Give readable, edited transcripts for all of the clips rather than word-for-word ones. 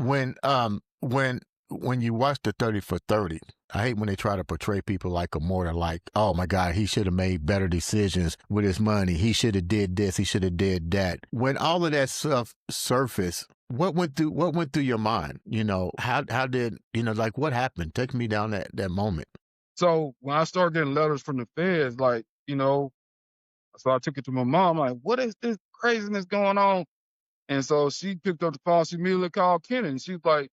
when you watch the 30 for 30, I hate when they try to portray people like a mortar, like, oh my God, he should have made better decisions with his money. He should have did this. He should have did that. When all of that stuff surfaced, what went through your mind? You know, how did, you know, like what happened? Take me down that moment. So when I started getting letters from the feds, like, you know, so I took it to my mom, like, what is this craziness going on? And so she picked up the phone. She immediately called Kenny, and she was like,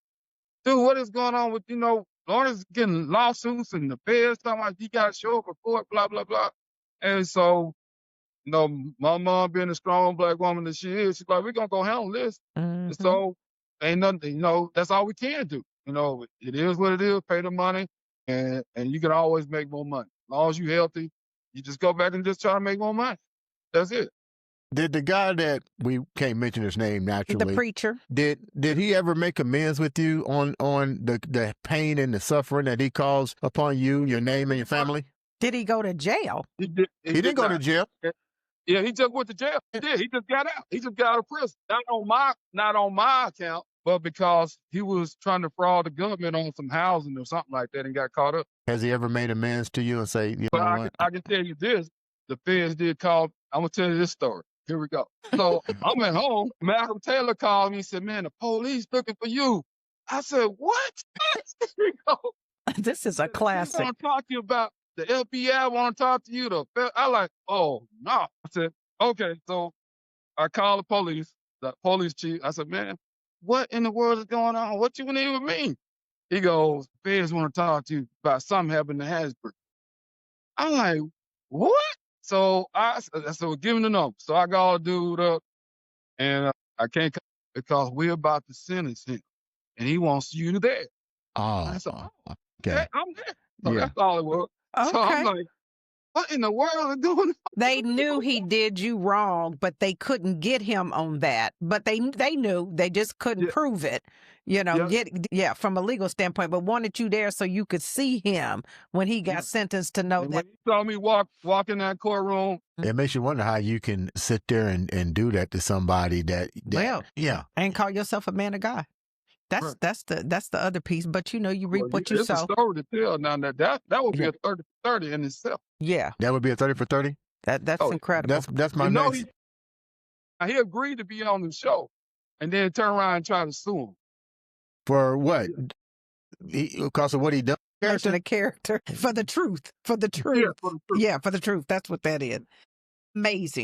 dude, what is going on with, you know, Lawrence getting lawsuits and the feds talking like he got to show up for court, blah, blah, blah. And so, you know, my mom being a strong Black woman that she is, she's like, we're going to go handle this. Mm-hmm. And so ain't nothing, you know, that's all we can do. You know, it is what it is, pay the money, and you can always make more money. As long as you're healthy, you just go back and just try to make more money. That's it. Did the guy that we can't mention his name naturally, the preacher, did he ever make amends with you on the pain and the suffering that he caused upon you, your name, and your family? did he go to jail? He didn't go to jail. Yeah, he just went to jail. He did. He just got out. He just got out of prison. Not on my account, but because he was trying to fraud the government on some housing or something like that and got caught up. Has he ever made amends to you and say, you know what? I can tell you this. The feds did call. I'm going to tell you this story. Here we go. So I'm at home. Malcolm Taylor called me and said, man, the police looking for you. I said, what? Here we go. This is a classic. I want to talk to you about the FBI. Want to talk to you. I like, oh, no. I said, okay. So I called the police chief. I said, man, what in the world is going on? What you need with me? He goes, feds want to talk to you about something happened in Hasbro. I'm like, what? So I said, give him the number. So I got the dude up, and I can't come because we're about to sentence him, and he wants you there. Oh, I said, okay. I'm there. So Yeah. that's all it was. Okay. So I'm like, what in the world is going on? They knew he did you wrong, but they couldn't get him on that. But they knew, they just couldn't prove it. You know, from a legal standpoint, but wanted you there so you could see him when he got sentenced to know And that. when he saw me walk in that courtroom. It makes you wonder how you can sit there and do that to somebody that And call yourself a man of God. That's the other piece. But you know, you reap what you sow. It's a story to tell. Now that would be a 30 for 30 in itself. Yeah, that would be a 30 for 30. That's incredible. That's my next. He agreed to be on the show, and then turn around and try to sue him. For what? Because of what he done? The character for the truth. For the truth. Yeah, for the truth. Yeah, for the truth. That's what that is. Amazing.